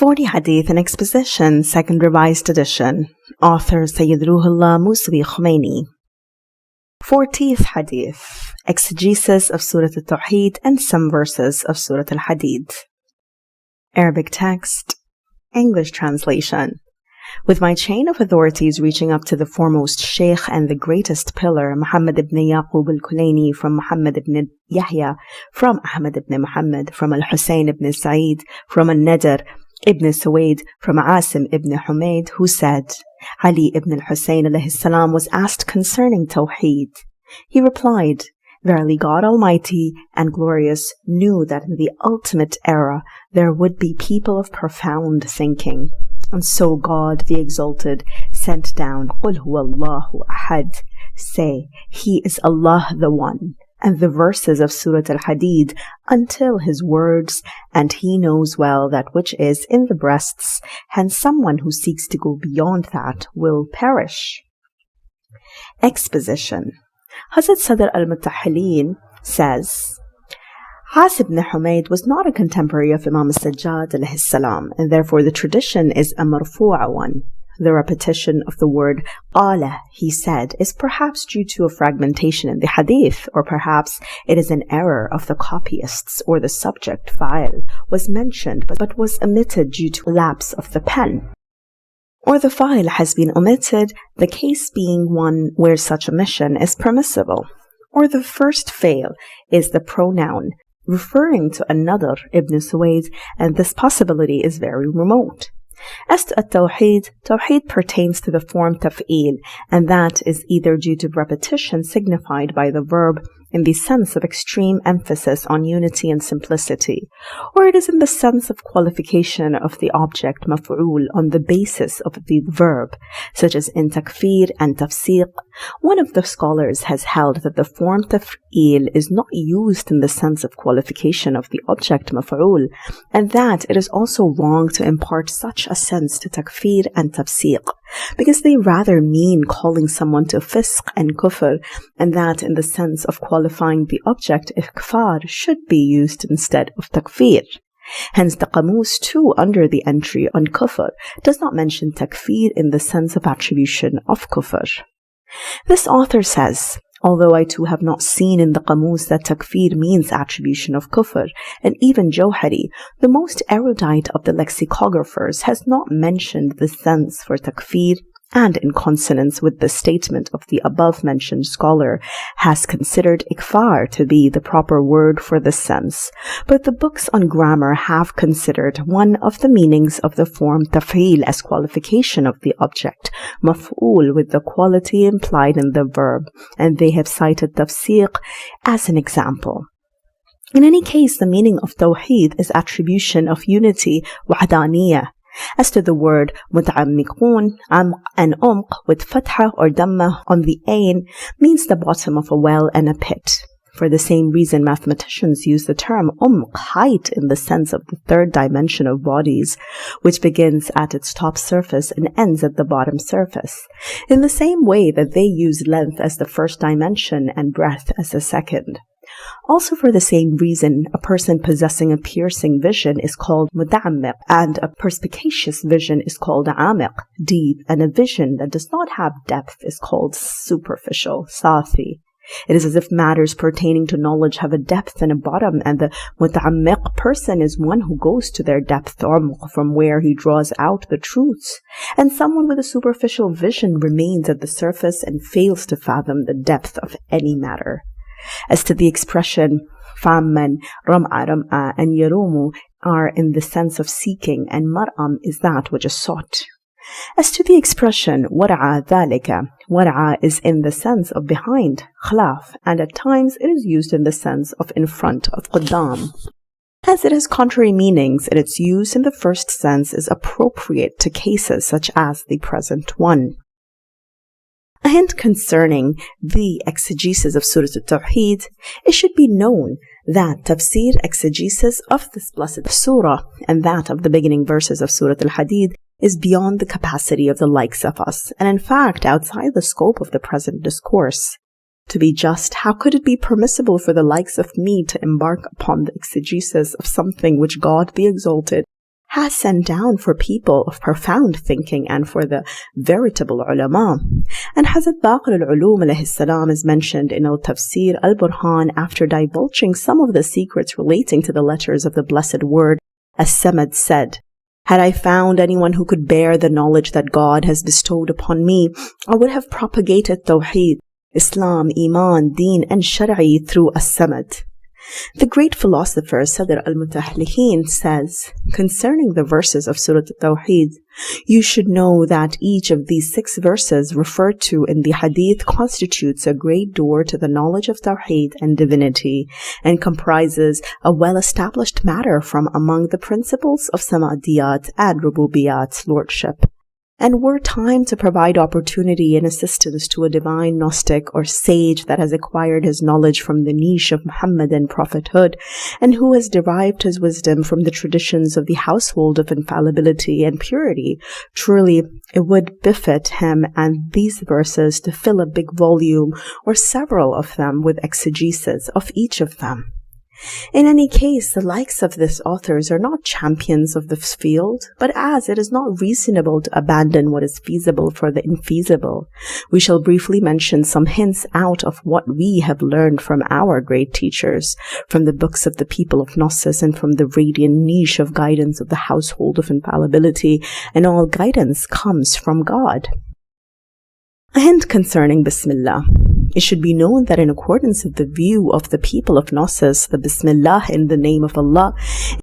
40 Hadith and Exposition, Second Revised Edition. Author Sayyid Ruhullah Musawi Khomeini. 40th Hadith. Exegesis of Surat Al-Tawhid and some verses of Surat Al-Hadid. Arabic text. English translation. With my chain of authorities reaching up to the foremost sheikh and the greatest pillar, Muhammad ibn Yaqub al-Kulaini, from Muhammad ibn Yahya, from Ahmad ibn Muhammad, from Al-Husayn ibn Sa'id, from Al-Nadr ibn Suwaid, from Asim ibn Humayd, who said, Ali ibn al-Husayn alayhi salam was asked concerning Tawheed. He replied, Verily God Almighty and Glorious knew that in the ultimate era there would be people of profound thinking. And so God the Exalted sent down, Qul huwallahu ahad, say, He is Allah the One, and the verses of Surat Al-Hadid until His words, and He knows well that which is in the breasts, hence someone who seeks to go beyond that will perish. Exposition. Hazrat Sadr al-Mutahhalin says, Asim ibn Humayd was not a contemporary of Imam Sajjad alayhi salam, and therefore the tradition is a marfu'a one. The repetition of the word qala, he said, is perhaps due to a fragmentation in the hadith, or perhaps it is an error of the copyists, or the subject file was mentioned but was omitted due to lapse of the pen. Or the file has been omitted, the case being one where such omission is permissible. Or the first fail is the pronoun referring to another Ibn Suwaid, and this possibility is very remote. As to At-Tawhid, Tawhid pertains to the form taf'il, and that is either due to repetition signified by the verb in the sense of extreme emphasis on unity and simplicity, or it is in the sense of qualification of the object maf'ul on the basis of the verb, such as in takfir and tafsiq. One of the scholars has held that the form taf'il is not used in the sense of qualification of the object maf'ul, and that it is also wrong to impart such a sense to takfir and tafsiq, because they rather mean calling someone to fisq and kufr, and that in the sense of qualifying the object ikfar should be used instead of takfir. Hence the Qamus too, under the entry on kufr, does not mention takfir in the sense of attribution of kufr. This author says, although I too have not seen in the Qamus that takfir means attribution of kufr, and even Jawhari, the most erudite of the lexicographers, has not mentioned the sense for takfir, and in consonance with the statement of the above-mentioned scholar, has considered ikfar to be the proper word for the sense. But the books on grammar have considered one of the meanings of the form taf'il as qualification of the object, maf'ul with the quality implied in the verb, and they have cited tafsiq as an example. In any case, the meaning of tawheed is attribution of unity, wahdaniyah. As to the word muta'ammiqun, amq and umq with fatha or damma on the ain means the bottom of a well and a pit. For the same reason, mathematicians use the term height in the sense of the third dimension of bodies, which begins at its top surface and ends at the bottom surface, in the same way that they use length as the first dimension and breadth as the second. Also for the same reason, a person possessing a piercing vision is called muta'ammiq, and a perspicacious vision is called amiq, deep, and a vision that does not have depth is called superficial, sathi. It is as if matters pertaining to knowledge have a depth and a bottom, and the muta'ammiq person is one who goes to their depth, from where he draws out the truths, and someone with a superficial vision remains at the surface and fails to fathom the depth of any matter. As to the expression famman, ram'a, and yarumu are in the sense of seeking, and mar'am is that which is sought. As to the expression wara'a dhalika, wara'a is in the sense of behind, khlaf, and at times it is used in the sense of in front of qaddam. As it has contrary meanings, and its use in the first sense is appropriate to cases such as the present one. A hint concerning the exegesis of Surat Al-Tawhid, it should be known that tafsir exegesis of this blessed surah and that of the beginning verses of Surat Al-Hadid is beyond the capacity of the likes of us, and in fact outside the scope of the present discourse. To be just, how could it be permissible for the likes of me to embark upon the exegesis of something which God the Exalted has sent down for people of profound thinking and for the veritable ulama. And Hazrat Baqir al-Ulum alayhi salam is mentioned in Al-Tafsir al-Burhan after divulging some of the secrets relating to the letters of the blessed word. As-Samad said, "Had I found anyone who could bear the knowledge that God has bestowed upon me, I would have propagated Tawhid, Islam, Iman, Deen, and Shari'i through As-Samad." The great philosopher Sadr al-Mutahliheen says, concerning the verses of Surat Al-Tawhid, "You should know that each of these 6 verses referred to in the Hadith constitutes a great door to the knowledge of Tawhid and divinity, and comprises a well-established matter from among the principles of Samadiyat and Rububiyat, lordship. And were time to provide opportunity and assistance to a divine Gnostic or sage that has acquired his knowledge from the niche of Muhammadan prophethood, and who has derived his wisdom from the traditions of the household of infallibility and purity, truly it would befit him and these verses to fill a big volume or several of them with exegesis of each of them." In any case, the likes of these authors are not champions of this field, but as it is not reasonable to abandon what is feasible for the infeasible, we shall briefly mention some hints out of what we have learned from our great teachers, from the books of the people of Gnosis, and from the radiant niche of guidance of the household of infallibility, and all guidance comes from God. A hint concerning Bismillah. It should be known that in accordance with the view of the people of Gnosis, the Bismillah in the name of Allah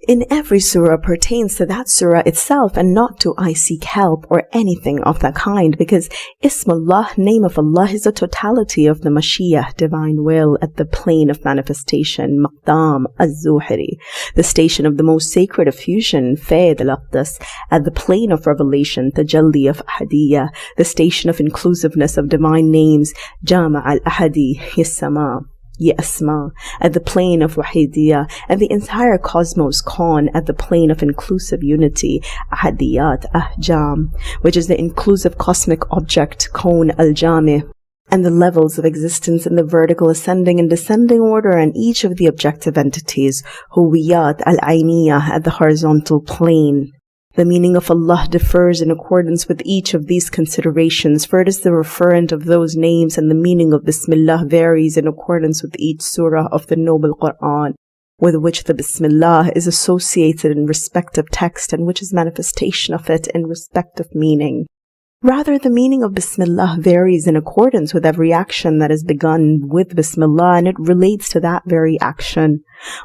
in every surah pertains to that surah itself and not to "I seek help" or anything of that kind, because Ismullah, name of Allah, is the totality of the Mashiach, divine will, at the plane of manifestation, Maqdam, Az-Zuhri, the station of the most sacred effusion, Fayd al-Aqdas, at the plane of revelation, Tajalli of Ahadiyya, the station of inclusiveness of divine names, Jama' al-Ahadi, Yasama, Yasma, at the plane of Wahidiyya, and the entire cosmos, Kaun, at the plane of inclusive unity, Ahadiyat, Ahjam, which is the inclusive cosmic object, Kaun al-Jami, and the levels of existence in the vertical ascending and descending order, and each of the objective entities, Huwiyat al-Ayniyah, at the horizontal plane. The meaning of Allah differs in accordance with each of these considerations, for it is the referent of those names, and the meaning of Bismillah varies in accordance with each surah of the noble Quran, with which the Bismillah is associated in respect of text, and which is manifestation of it in respect of meaning. Rather, the meaning of Bismillah varies in accordance with every action that is begun with Bismillah, and it relates to that very action.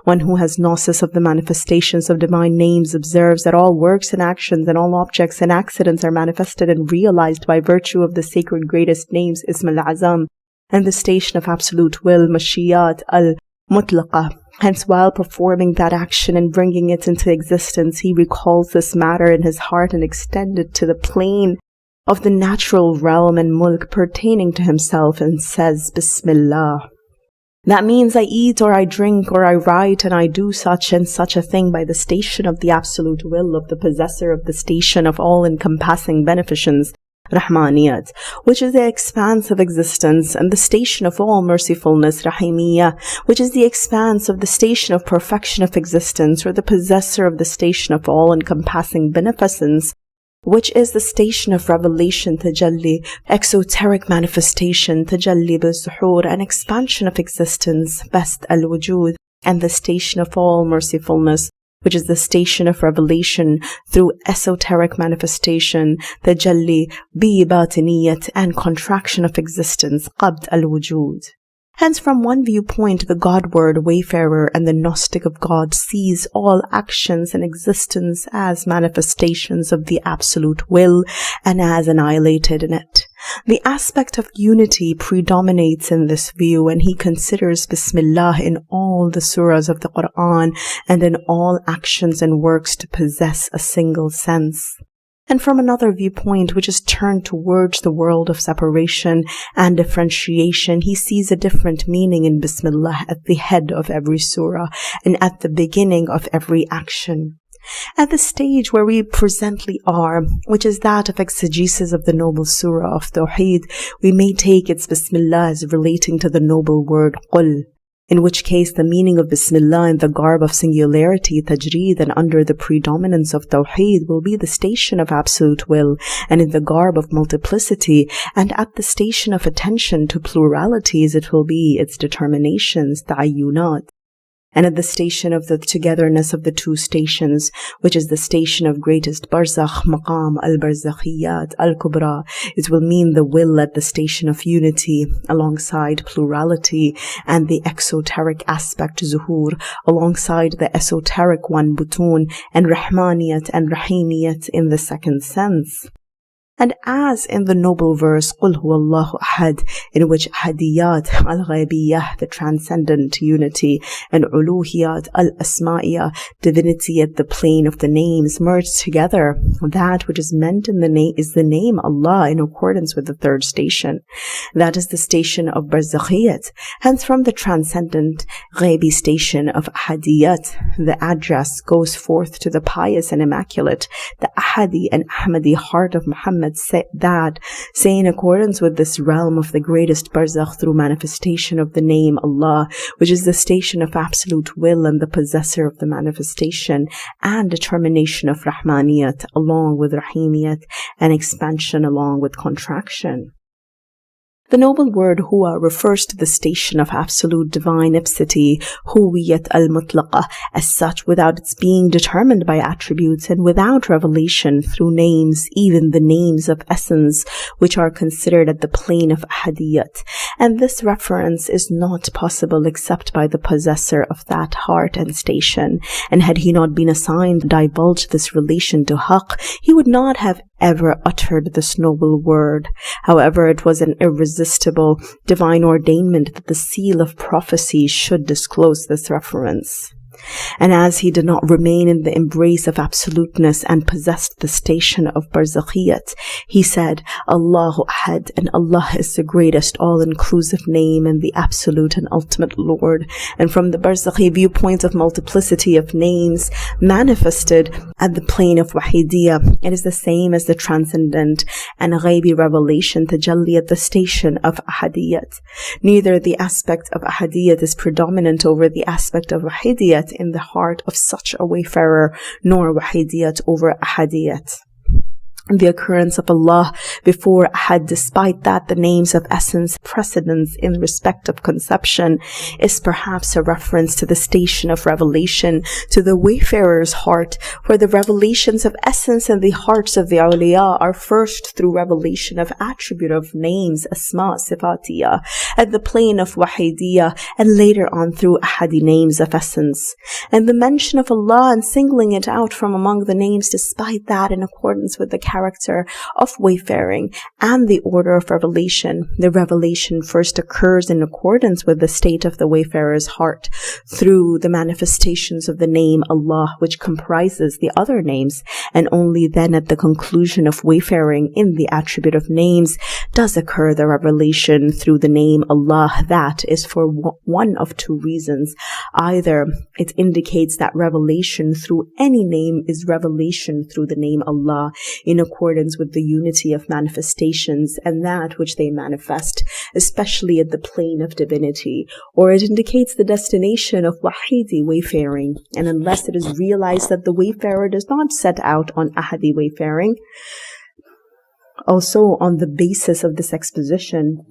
One who has gnosis of the manifestations of divine names observes that all works and actions and all objects and accidents are manifested and realized by virtue of the sacred greatest names, Ism al-Azam, and the station of absolute will, Mashiyat al-Mutlaqa. Hence, while performing that action and bringing it into existence, he recalls this matter in his heart and extends it to the plane of the natural realm and mulk pertaining to himself, and says, Bismillah. That means I eat or I drink or I write and I do such and such a thing by the station of the absolute will of the possessor of the station of all-encompassing beneficence, Rahmaniyat, which is the expanse of existence, and the station of all mercifulness, Rahimiyya, which is the expanse of the station of perfection of existence, or the possessor of the station of all-encompassing beneficence, which is the station of revelation, Tajalli, exoteric manifestation, Tajalli bi-Zuhur, and expansion of existence, Bast al-Wujud, and the station of all mercifulness, which is the station of revelation through esoteric manifestation, Tajalli bi-Batiniyat, and contraction of existence, Qabd al-Wujud. Hence, from one viewpoint, the God-word wayfarer and the Gnostic of God sees all actions and existence as manifestations of the absolute will and as annihilated in it. The aspect of unity predominates in this view, and he considers Bismillah in all the surahs of the Quran and in all actions and works to possess a single sense. And from another viewpoint, which is turned towards the world of separation and differentiation, he sees a different meaning in Bismillah at the head of every surah and at the beginning of every action. At the stage where we presently are, which is that of exegesis of the noble surah of Tawhid, we may take its Bismillah as relating to the noble word Qul, in which case the meaning of Bismillah in the garb of singularity, tajreed, and under the predominance of Tawheed will be the station of absolute will, and in the garb of multiplicity, and at the station of attention to pluralities, it will be its determinations, ta'ayyunat. And at the station of the togetherness of the two stations, which is the station of greatest barzakh, maqam, al-barzakhiyat, al-kubra, it will mean the will at the station of unity, alongside plurality, and the exoteric aspect, zuhur, alongside the esoteric one, butun, and rahmaniyat and rahimiyat in the second sense. And as in the noble verse, قُلْ هُوَ اللَّهُ أَحَدٌ, in which hadiyat al-ghaybiyah, the transcendent unity, and uluhiyat al-asma'iyah, divinity at the plane of the names, merged together, that which is meant in the name is the name Allah in accordance with the third station. That is the station of barzakhiyat. Hence from the transcendent ghaybi station of hadiyat, the address goes forth to the pious and immaculate, the ahadi and ahmadi heart of Muhammad, say in accordance with this realm of the greatest barzakh through manifestation of the name Allah, which is the station of absolute will and the possessor of the manifestation, and determination of rahmaniyat along with rahimiyat, and expansion along with contraction. The noble word huwa refers to the station of absolute divine ipsity, huwiyat al-mutlaqa, as such without its being determined by attributes and without revelation through names, even the names of essence, which are considered at the plane of ahadiyat. And this reference is not possible except by the possessor of that heart and station. And had he not been assigned to divulge this relation to haqq, he would not have ever uttered this noble word. However, it was an irresistible divine ordainment that the seal of prophecy should disclose this reference. And as he did not remain in the embrace of absoluteness and possessed the station of barzakhiyat, he said, Allahu Ahad, and Allah is the greatest all-inclusive name and the absolute and ultimate Lord. And from the barzakhi viewpoint of multiplicity of names manifested at the plane of wahidiyah, it is the same as the transcendent and ghaybi revelation tajalli at the station of ahadiyat. Neither the aspect of ahadiyat is predominant over the aspect of wahidiyat in the heart of such a wayfarer, nor wahidiyat over ahadiyat. The occurrence of Allah before Ahad, despite that the names of essence precedence in respect of conception, is perhaps a reference to the station of revelation to the wayfarer's heart, where the revelations of essence and the hearts of the awliya are first through revelation of attribute of names, asma, sifatiyah, at the plane of wahidiyah, and later on through ahadi names of essence. And the mention of Allah and singling it out from among the names, despite that in accordance with the character of wayfaring and the order of revelation. The revelation first occurs in accordance with the state of the wayfarer's heart through the manifestations of the name Allah, which comprises the other names, and only then at the conclusion of wayfaring in the attribute of names does occur the revelation through the name Allah. That is for one of two reasons. Either it indicates that revelation through any name is revelation through the name Allah, in accordance with the unity of manifestations and that which they manifest, especially at the plane of divinity, or it indicates the destination of wahidi wayfaring, and unless it is realized that the wayfarer does not set out on ahadi wayfaring. Also, on the basis of this exposition,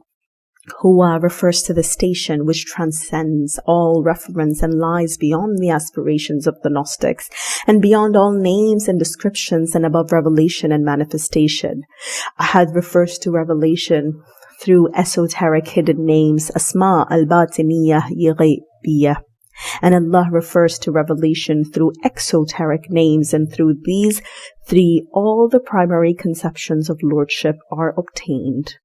Huwa refers to the station which transcends all reference and lies beyond the aspirations of the Gnostics and beyond all names and descriptions and above revelation and manifestation. Ahad refers to revelation through esoteric hidden names, asma al-batiniyah yaghaybiyah. And Allah refers to revelation through exoteric names, and through these three all the primary conceptions of lordship are obtained.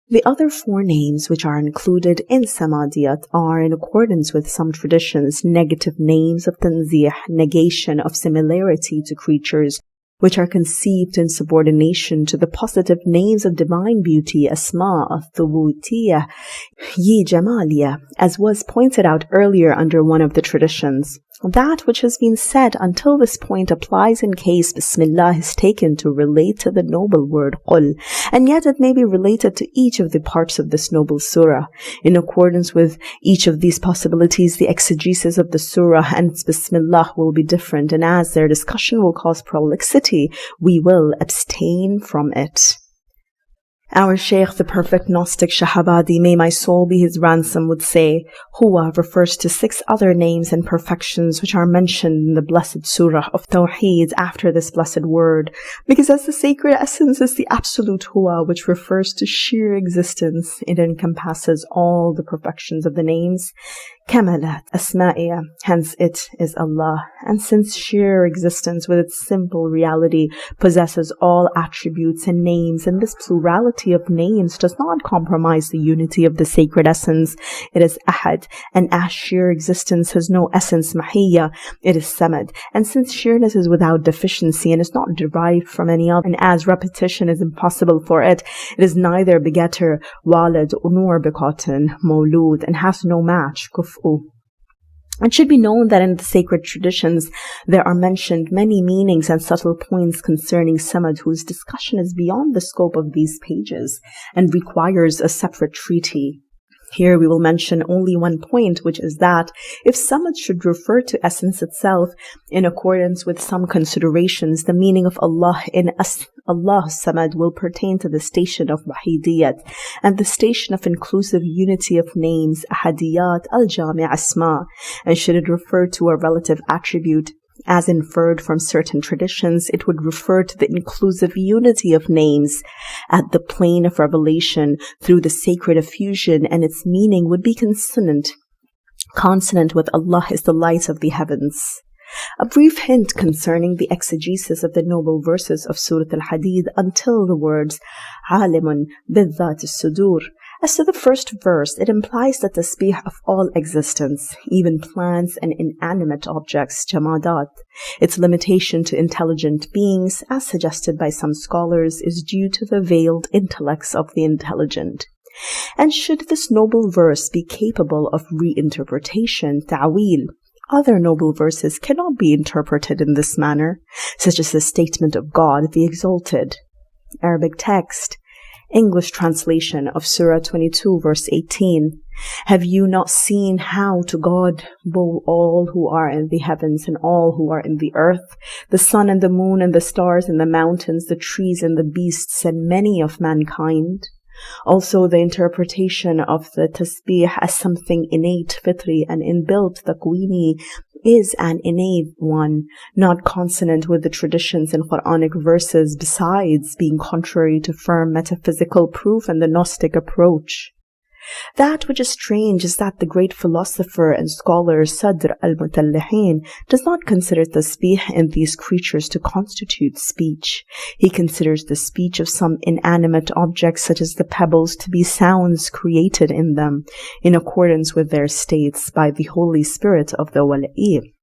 The other four names which are included in Samadiyat are, in accordance with some traditions, negative names of tanzih, negation of similarity to creatures, which are conceived in subordination to the positive names of divine beauty, asma, thubutiyah, yi jamaliyah, as was pointed out earlier under one of the traditions. That which has been said until this point applies in case Bismillah is taken to relate to the noble word Qul, and yet it may be related to each of the parts of this noble surah. In accordance with each of these possibilities, the exegesis of the surah and its Bismillah will be different, and as their discussion will cause prolixity, we will abstain from it. Our Shaykh, the perfect Gnostic Shahabadi, may my soul be his ransom, would say, Huwa refers to 6 other names and perfections which are mentioned in the blessed Surah of Tawhid after this blessed word, because as the sacred essence is the absolute Huwa, which refers to sheer existence, it encompasses all the perfections of the names, Kamalat Asma'iyah, hence it is Allah. And since sheer existence with its simple reality possesses all attributes and names, and this plurality of names does not compromise the unity of the sacred essence, it is Ahad, and as sheer existence has no essence Mahiyya, it is Samad. And since sheerness is without deficiency and is not derived from any other, and as repetition is impossible for it, it is neither begetter, walid, nor begotten, mawlud, and has no match, kufu. It should be known that in the sacred traditions there are mentioned many meanings and subtle points concerning Samad whose discussion is beyond the scope of these pages and requires a separate treaty. Here we will mention only one point, which is that if Samad should refer to essence itself, in accordance with some considerations, the meaning of Allah in Allah Samad will pertain to the station of Wahidiyat and the station of inclusive unity of names, Ahadiyat al-Jami' Asma, and should it refer to a relative attribute, as inferred from certain traditions, it would refer to the inclusive unity of names at the plane of revelation through the sacred effusion, and its meaning would be consonant with Allah is the light of the heavens. A brief hint concerning the exegesis of the noble verses of Surat Al-Hadid until the words Alimun bidhat as-sudur. As to the first verse, it implies the tasbih of all existence, even plants and inanimate objects, jamadat. Its limitation to intelligent beings, as suggested by some scholars, is due to the veiled intellects of the intelligent. And should this noble verse be capable of reinterpretation, ta'wil, other noble verses cannot be interpreted in this manner, such as the statement of God the Exalted. Arabic text. English translation of Surah 22 verse 18. Have you not seen how to God bow all who are in the heavens and all who are in the earth, the sun and the moon and the stars and the mountains, the trees and the beasts and many of mankind? Also the interpretation of the tasbih as something innate, fitri and inbuilt, taqweeni, is an innate one, not consonant with the traditions and Quranic verses, besides being contrary to firm metaphysical proof and the Gnostic approach. That which is strange is that the great philosopher and scholar Sadr al-Mutallihin does not consider tasbih in these creatures to constitute speech. He considers the speech of some inanimate objects such as the pebbles to be sounds created in them, in accordance with their states by the Holy Spirit of the Wali.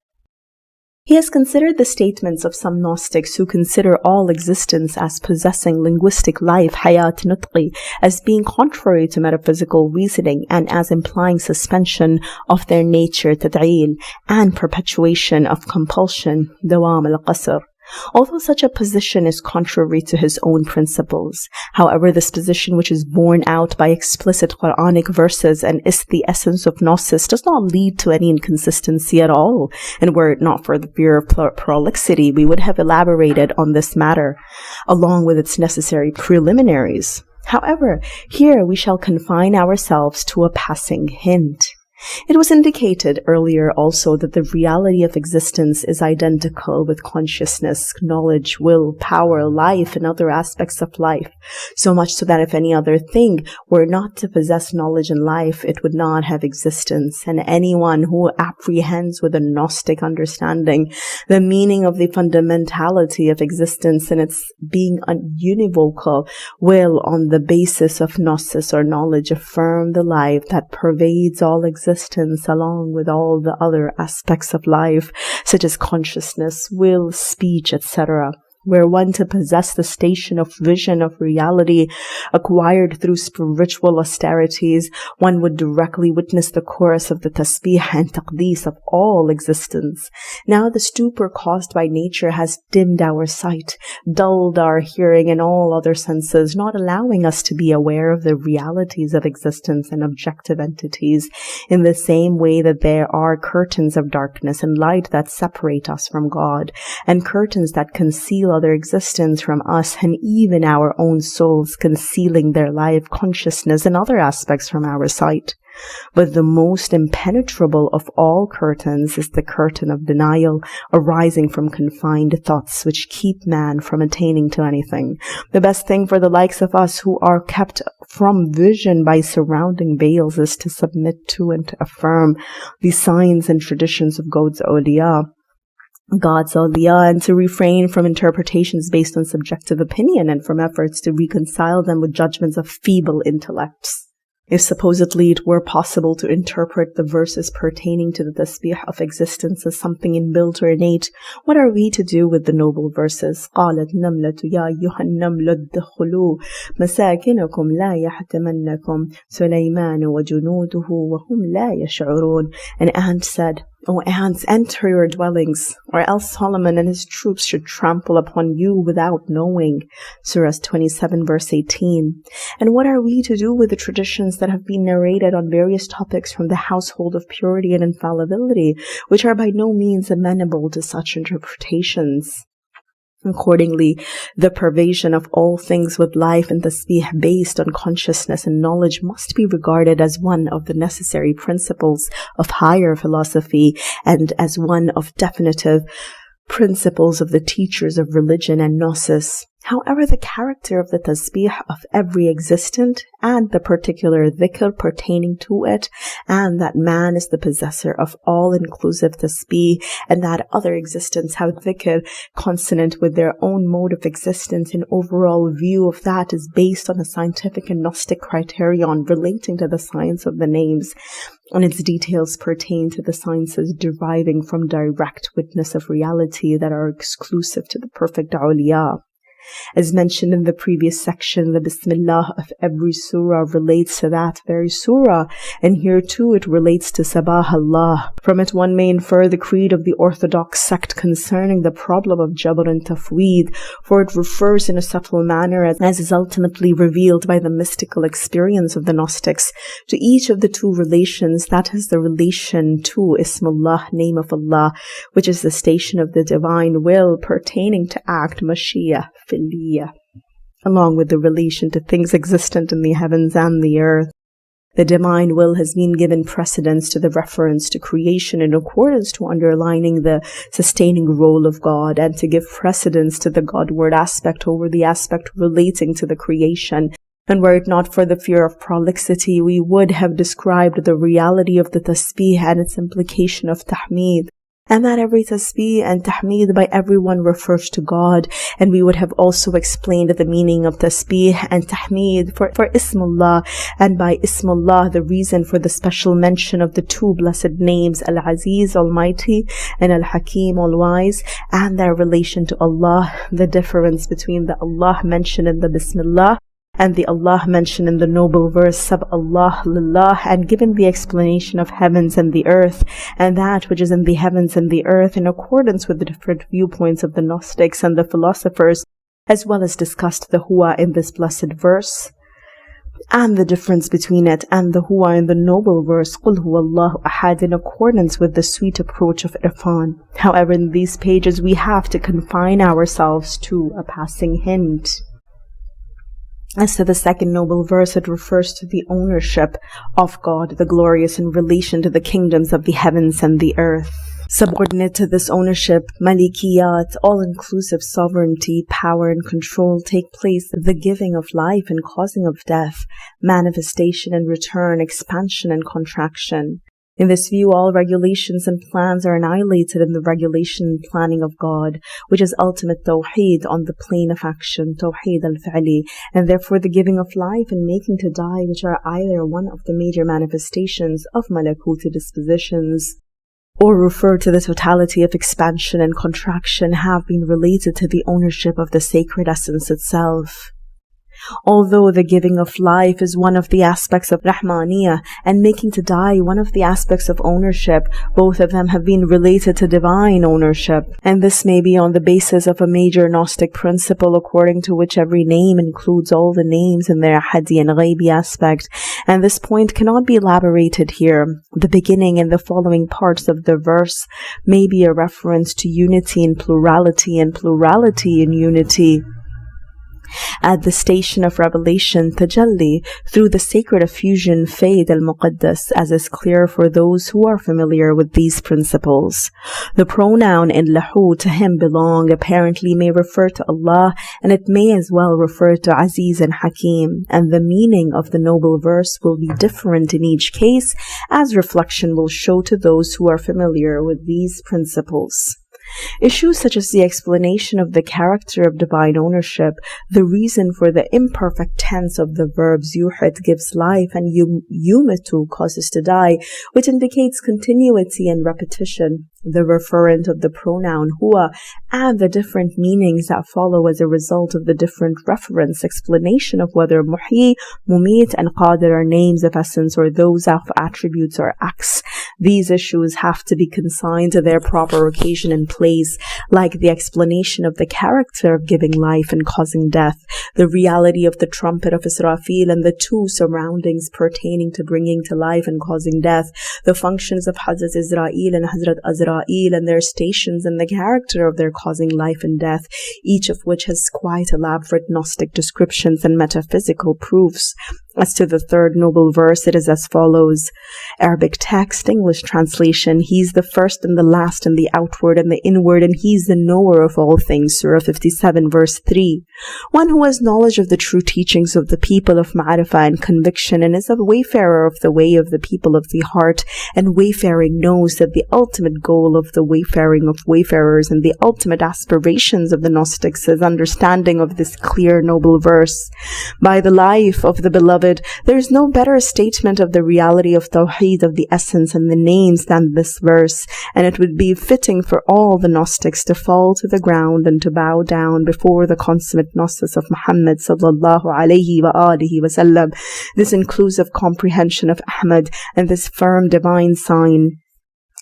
He has considered the statements of some Gnostics who consider all existence as possessing linguistic life, hayat nutqi, as being contrary to metaphysical reasoning and as implying suspension of their nature, tad'il, and perpetuation of compulsion, dawam al-qasr. Although such a position is contrary to his own principles, however, this position, which is borne out by explicit Quranic verses and is the essence of Gnosis, does not lead to any inconsistency at all, and were it not for the fear of prolixity, we would have elaborated on this matter, along with its necessary preliminaries. However, here we shall confine ourselves to a passing hint. It was indicated earlier also that the reality of existence is identical with consciousness, knowledge, will, power, life, and other aspects of life, so much so that if any other thing were not to possess knowledge and life, it would not have existence. And anyone who apprehends with a Gnostic understanding the meaning of the fundamentality of existence and its being univocal will, on the basis of Gnosis or knowledge, affirm the life that pervades all existence along with all the other aspects of life, such as consciousness, will, speech, etc., were one to possess the station of vision of reality acquired through spiritual austerities, one would directly witness the chorus of the tasbih and taqdees of all existence. Now the stupor caused by nature has dimmed our sight, dulled our hearing and all other senses, not allowing us to be aware of the realities of existence and objective entities, in the same way that there are curtains of darkness and light that separate us from God, and curtains that conceal other existence from us, and even our own souls concealing their live consciousness and other aspects from our sight. But the most impenetrable of all curtains is the curtain of denial, arising from confined thoughts which keep man from attaining to anything. The best thing for the likes of us who are kept from vision by surrounding veils is to submit to and to affirm the signs and traditions of God's awliya, and to refrain from interpretations based on subjective opinion and from efforts to reconcile them with judgments of feeble intellects. If supposedly it were possible to interpret the verses pertaining to the tasbih of existence as something inbuilt or innate, what are we to do with the noble verses? قالت نملة يا أيها النمل ادخلوا مساكنكم لا يحطمنكم سليمان وجنوده وهم لا يشعرون. An ant said, O ants, enter your dwellings, or else Solomon and his troops should trample upon you without knowing. Surah 27 verse 18. And what are we to do with the traditions that have been narrated on various topics from the household of purity and infallibility, which are by no means amenable to such interpretations? Accordingly, the pervasion of all things with life and tasbih based on consciousness and knowledge must be regarded as one of the necessary principles of higher philosophy and as one of definitive principles of the teachers of religion and gnosis. However, the character of the tasbih of every existent and the particular dhikr pertaining to it, and that man is the possessor of all-inclusive tasbih, and that other existents have dhikr consonant with their own mode of existence, an overall view of that is based on a scientific and Gnostic criterion relating to the science of the names, and its details pertain to the sciences deriving from direct witness of reality that are exclusive to the perfect awliya. As mentioned in the previous section, the Bismillah of every surah relates to that very surah, and here too it relates to Sabah Allah. From it one may infer the creed of the orthodox sect concerning the problem of Jabr and Tafweed, for it refers in a subtle manner, as is ultimately revealed by the mystical experience of the Gnostics, to each of the two relations, that is the relation to Ismullah, name of Allah, which is the station of the divine will pertaining to act Mashiach, along with the relation to things existent in the heavens and the earth. The divine will has been given precedence to the reference to creation in accordance to underlining the sustaining role of God, and to give precedence to the Godward aspect over the aspect relating to the creation. And were it not for the fear of prolixity, we would have described the reality of the tasbih and its implication of tahmid, and that every tasbih and tahmid by everyone refers to God, and we would have also explained the meaning of tasbih and tahmid for Ismullah, and by Ismullah the reason for the special mention of the two blessed names, Al-Aziz, Almighty, and Al-Hakim, All-Wise, and their relation to Allah, the difference between the Allah mentioned in the Bismillah and the Allah mentioned in the noble verse Sab Allah Lillah, and given the explanation of heavens and the earth, and that which is in the heavens and the earth in accordance with the different viewpoints of the Gnostics and the philosophers, as well as discussed the Huwa in this blessed verse, and the difference between it and the Huwa in the noble verse Qul Huwallahu Ahad, in accordance with the sweet approach of Irfan. However, in these pages we have to confine ourselves to a passing hint. As to the second noble verse, it refers to the ownership of God the Glorious in relation to the kingdoms of the heavens and the earth. Subordinate to this ownership, malikiyat, all-inclusive sovereignty, power and control take place, the giving of life and causing of death, manifestation and return, expansion and contraction. In this view, all regulations and plans are annihilated in the regulation and planning of God, which is ultimate Tawheed on the plane of action, Tawheed al-Fa'li, and therefore the giving of life and making to die, which are either one of the major manifestations of Malakuti dispositions, or refer to the totality of expansion and contraction have been related to the ownership of the sacred essence itself. Although the giving of life is one of the aspects of Rahmaniyah and making to die one of the aspects of ownership, both of them have been related to divine ownership, and this may be on the basis of a major Gnostic principle according to which every name includes all the names in their Hadi and Ghaibi aspect, and this point cannot be elaborated here. The beginning and the following parts of the verse may be a reference to unity in plurality and plurality in unity. At the station of revelation, tajalli, through the sacred effusion, fayd al-muqaddas, as is clear for those who are familiar with these principles. The pronoun in lahu, to him belong, apparently may refer to Allah, and it may as well refer to Aziz and Hakim, and the meaning of the noble verse will be different in each case, as reflection will show to those who are familiar with these principles. Issues such as the explanation of the character of divine ownership, the reason for the imperfect tense of the verbs yuhid gives life and yumitu causes to die, which indicates continuity and repetition, the referent of the pronoun huwa, and the different meanings that follow as a result of the different reference, explanation of whether muhyi, mumit, and qadir are names of essence or those of attributes or acts. These issues have to be consigned to their proper occasion and place, like the explanation of the character of giving life and causing death, the reality of the trumpet of Israfil and the two surroundings pertaining to bringing to life and causing death, the functions of Hazrat Israel and Hazrat Azrail and their stations and the character of their causing life and death, each of which has quite elaborate Gnostic descriptions and metaphysical proofs. As to the third noble verse, it is as follows. Arabic text, English translation, He's the first and the last and the outward and the inward, and He's the knower of all things. Surah 57 verse 3. One who has knowledge of the true teachings of the people of ma'rifah and conviction and is a wayfarer of the way of the people of the heart, and wayfaring knows that the ultimate goal of the wayfaring of wayfarers and the ultimate aspirations of the Gnostics is understanding of this clear noble verse. By the life of the beloved, there is no better statement of the reality of Tawheed, of the essence and the names, than this verse, and it would be fitting for all the Gnostics to fall to the ground and to bow down before the consummate Gnosis of Muhammad sallallahu alayhi wa alihi wa sallam, this inclusive comprehension of Ahmad, and this firm divine sign.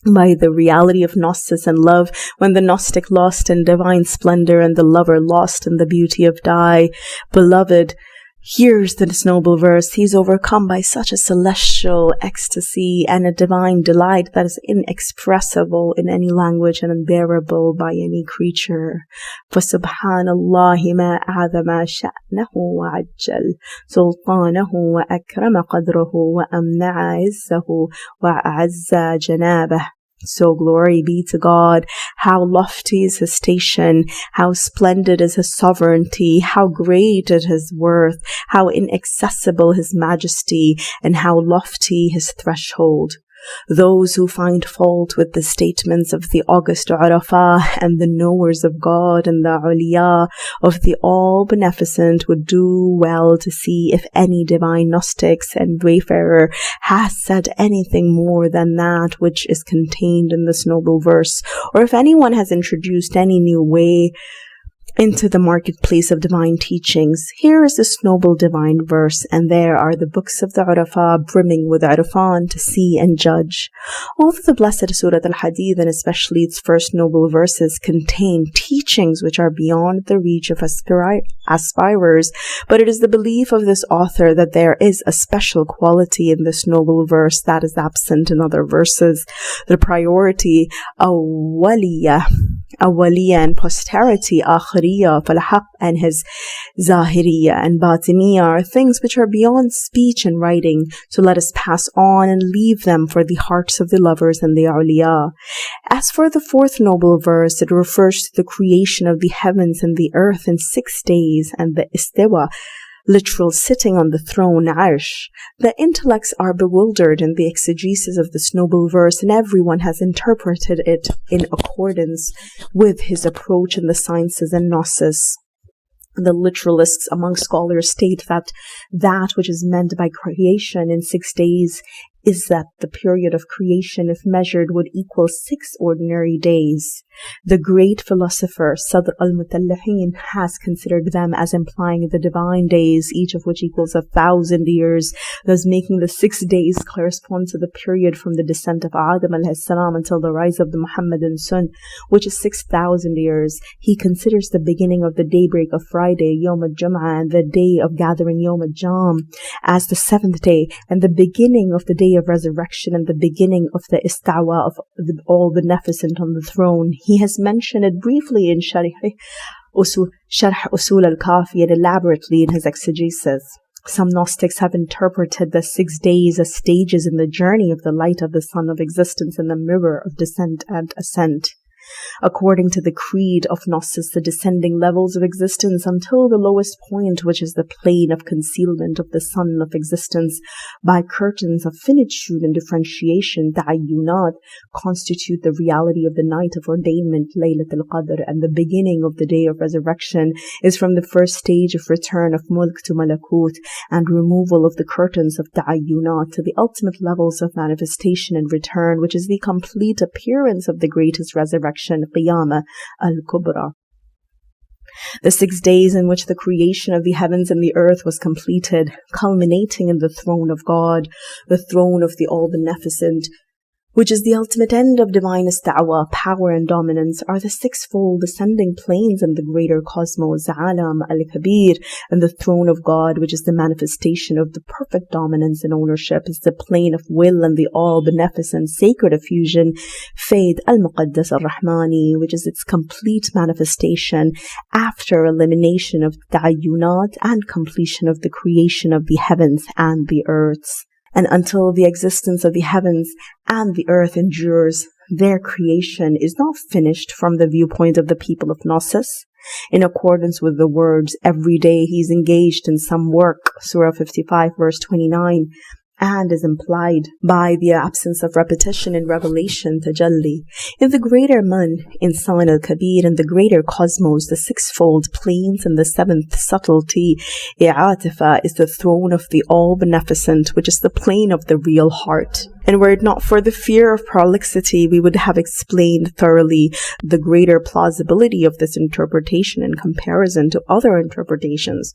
By the reality of Gnosis and love, when the Gnostic lost in divine splendor and the lover lost in the beauty of die, beloved, here's this noble verse. He's overcome by such a celestial ecstasy and a divine delight that is inexpressible in any language and unbearable by any creature. فَسُبْحَانَ اللَّهِ مَا أَعْظَمَ شَأْنَهُ وَعَجَّلَ سُلْطَانَهُ وَأَكْرَمَ قَدْرَهُ وَأَمْنَعَ عِزَّهُ وَأَعَزَّ جَنَابَهُ. So glory be to God. How lofty is His station, how splendid is His sovereignty, how great is His worth, how inaccessible His majesty, and how lofty His threshold. Those who find fault with the statements of the august Arafah and the knowers of God and the Uliya of the all-beneficent would do well to see if any divine Gnostics and wayfarer has said anything more than that which is contained in this noble verse, or if anyone has introduced any new way into the marketplace of divine teachings. Here is this noble divine verse, and there are the books of the Arafah brimming with Arafan to see and judge. Although the blessed Surat Al-Hadid, and especially its first noble verses, contain teachings which are beyond the reach of aspirers, but it is the belief of this author that there is a special quality in this noble verse that is absent in other verses. The priority, awwaliya and posterity, akhiriya, falhaq, and his zahiriya and batiniya are things which are beyond speech and writing, so let us pass on and leave them for the hearts of the lovers and the awliya. As for the fourth noble verse, it refers to the creation of the heavens and the earth in 6 days, and the istiwa, literal sitting on the throne, arsh. The intellects are bewildered in the exegesis of this noble verse, and everyone has interpreted it in accordance with his approach in the sciences and gnosis. The literalists among scholars state that that which is meant by creation in 6 days is that the period of creation, if measured, would equal 6 ordinary days. The great philosopher Sadr al-Mutallahin has considered them as implying the divine days, each of which equals 1,000 years, thus making the 6 days correspond to the period from the descent of Adam alayhi salam until the rise of the Muhammadan Sun, which is 6,000 years. He considers the beginning of the daybreak of Friday, Yawm al-Jum'ah, and the day of gathering, Yawm al-Jam, as the 7th day, and the beginning of the day of resurrection, and the beginning of the istawa of the all-beneficent on the throne. He has mentioned it briefly in Sharh Usul al-Kafi and elaborately in his exegesis. Some Gnostics have interpreted the 6 days as stages in the journey of the light of the sun of existence in the mirror of descent and ascent. According to the creed of Gnosis, the descending levels of existence until the lowest point, which is the plane of concealment of the sun of existence by curtains of finitude and differentiation, ta'ayyunat, constitute the reality of the night of ordainment, Laylat al-Qadr, and the beginning of the day of resurrection is from the first stage of return of mulk to malakut and removal of the curtains of ta'ayyunat to the ultimate levels of manifestation and return, which is the complete appearance of the greatest resurrection, Qiyamah al-Kubra. The 6 days in which the creation of the heavens and the earth was completed, culminating in the throne of God, the throne of the all-beneficent, which is the ultimate end of divine istawa, power and dominance, are the 6-fold ascending planes in the greater cosmos, Alam al-Kabir, and the throne of God, which is the manifestation of the perfect dominance and ownership, is the plane of will and the all-beneficent sacred effusion, Fayd al-Muqaddas al-Rahmani, which is its complete manifestation after elimination of ta'ayyunat and completion of the creation of the heavens and the earths. And until the existence of the heavens and the earth endures, their creation is not finished from the viewpoint of the people of Gnosis. In accordance with the words, every day he is engaged in some work, Surah 55 verse 29, and is implied by the absence of repetition in revelation, tajalli. In the greater man, insan al-kabir, in the greater cosmos, the 6-fold planes and the 7th subtlety, i'atifa, is the throne of the all-beneficent, which is the plane of the real heart. And were it not for the fear of prolixity, we would have explained thoroughly the greater plausibility of this interpretation in comparison to other interpretations.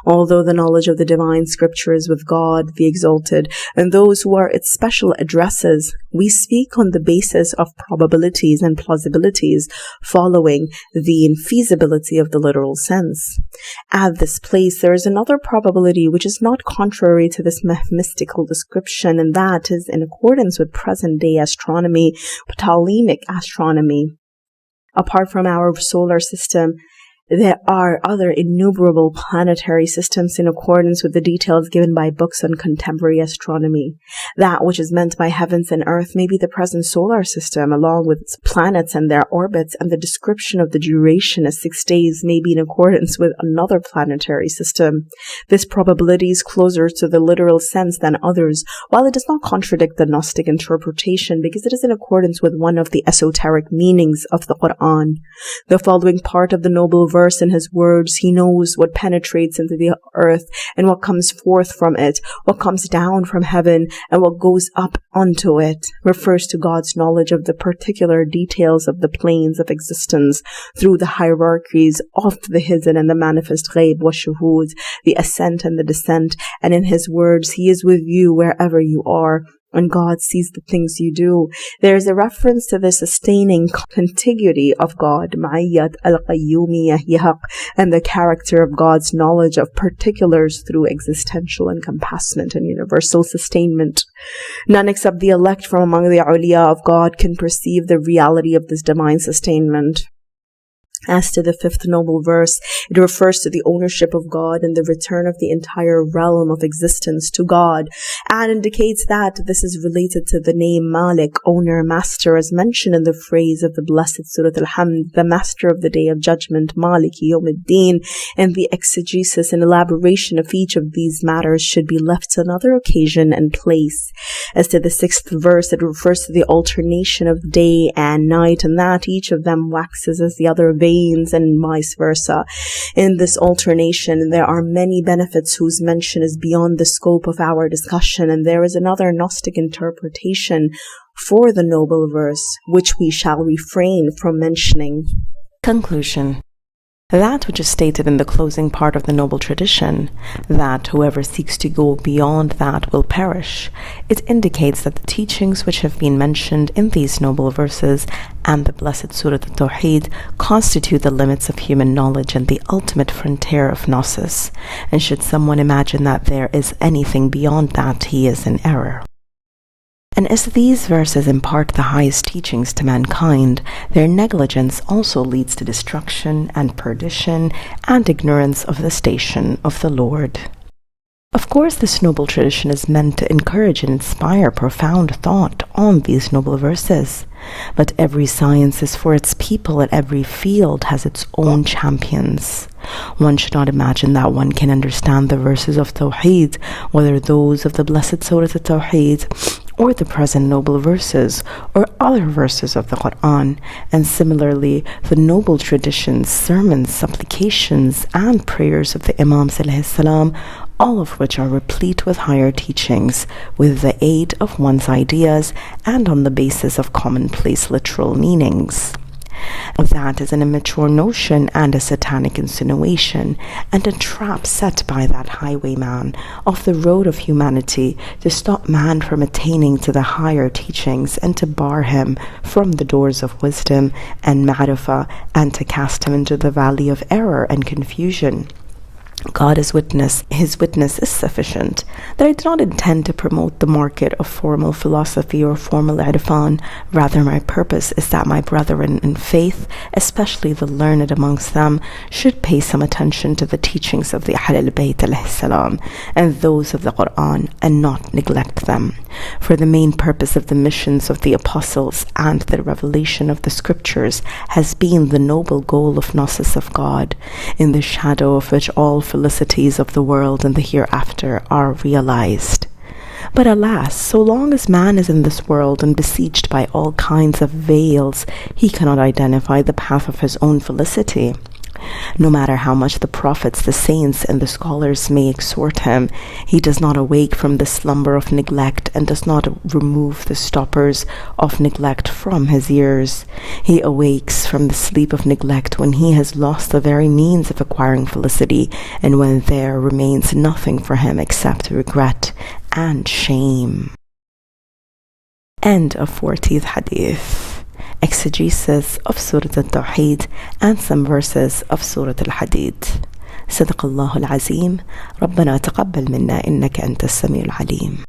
Although the knowledge of the divine scriptures with God, the Exalted, and those who are its special addresses, we speak on the basis of probabilities and plausibilities following the infeasibility of the literal sense. At this place, there is another probability which is not contrary to this mystical description, and that is in accordance with present-day astronomy, Ptolemaic astronomy. Apart from our solar system, there are other innumerable planetary systems in accordance with the details given by books on contemporary astronomy. That which is meant by heavens and earth may be the present solar system, along with its planets and their orbits, and the description of the duration as 6 days may be in accordance with another planetary system. This probability is closer to the literal sense than others, while it does not contradict the Gnostic interpretation, because it is in accordance with one of the esoteric meanings of the Quran. The following part of the noble verse in his words, he knows what penetrates into the earth and what comes forth from it, what comes down from heaven and what goes up onto it, refers to God's knowledge of the particular details of the planes of existence through the hierarchies of the hidden and the manifest ghaib wa shuhud, the ascent and the descent. And in his words, he is with you wherever you are, and God sees the things you do. There is a reference to the sustaining contiguity of God, Ma'iyat al-Qayyumiyah Yahaq, and the character of God's knowledge of particulars through existential encompassment and universal sustainment. None except the elect from among the awliya of God can perceive the reality of this divine sustainment. As to the 5th noble verse, it refers to the ownership of God and the return of the entire realm of existence to God, and indicates that this is related to the name Malik, owner, master, as mentioned in the phrase of the blessed Surat Al-Hamd, the master of the day of judgment, Maliki Yawmiddin, and the exegesis and elaboration of each of these matters should be left to another occasion and place. As to the 6th verse, it refers to the alternation of day and night, and that each of them waxes as the other veins and vice versa. In this alternation, there are many benefits whose mention is beyond the scope of our discussion, and there is another Gnostic interpretation for the noble verse, which we shall refrain from mentioning. Conclusion. That which is stated in the closing part of the noble tradition, that whoever seeks to go beyond that will perish, it indicates that the teachings which have been mentioned in these noble verses and the blessed Surat Al-Tawhid constitute the limits of human knowledge and the ultimate frontier of Gnosis, and should someone imagine that there is anything beyond that, he is in error. And as these verses impart the highest teachings to mankind, their negligence also leads to destruction and perdition and ignorance of the station of the Lord. Of course, this noble tradition is meant to encourage and inspire profound thought on these noble verses. But every science is for its people, and every field has its own champions. One should not imagine that one can understand the verses of Tawhid, whether those of the blessed Surat Al-Tawhid, or the present noble verses, or other verses of the Quran, and similarly the noble traditions, sermons, supplications, and prayers of the Imams ﷺ, all of which are replete with higher teachings, with the aid of one's ideas and on the basis of commonplace literal meanings. That is an immature notion and a satanic insinuation, and a trap set by that highwayman off the road of humanity to stop man from attaining to the higher teachings and to bar him from the doors of wisdom and ma'rifah, and to cast him into the valley of error and confusion. God is witness, his witness is sufficient, that I do not intend to promote the market of formal philosophy or formal irfan. Rather, my purpose is that my brethren in faith, especially the learned amongst them, should pay some attention to the teachings of the Ahl al-Bayt alayhi and those of the Quran, and not neglect them. For the main purpose of the missions of the apostles and the revelation of the scriptures has been the noble goal of Gnosis of God, in the shadow of which all felicities of the world and the hereafter are realized. But alas, so long as man is in this world and besieged by all kinds of veils, he cannot identify the path of his own felicity. No matter how much the prophets, the saints, and the scholars may exhort him, he does not awake from the slumber of neglect and does not remove the stoppers of neglect from his ears. He awakes from the sleep of neglect when he has lost the very means of acquiring felicity, and when there remains nothing for him except regret and shame. End of 40th Hadith. Exegesis of Surat Al-Tawhid and some verses of Surah Al-Hadid. صدق الله العظيم. ربنا تقبل منا إنك أنت السميع العليم.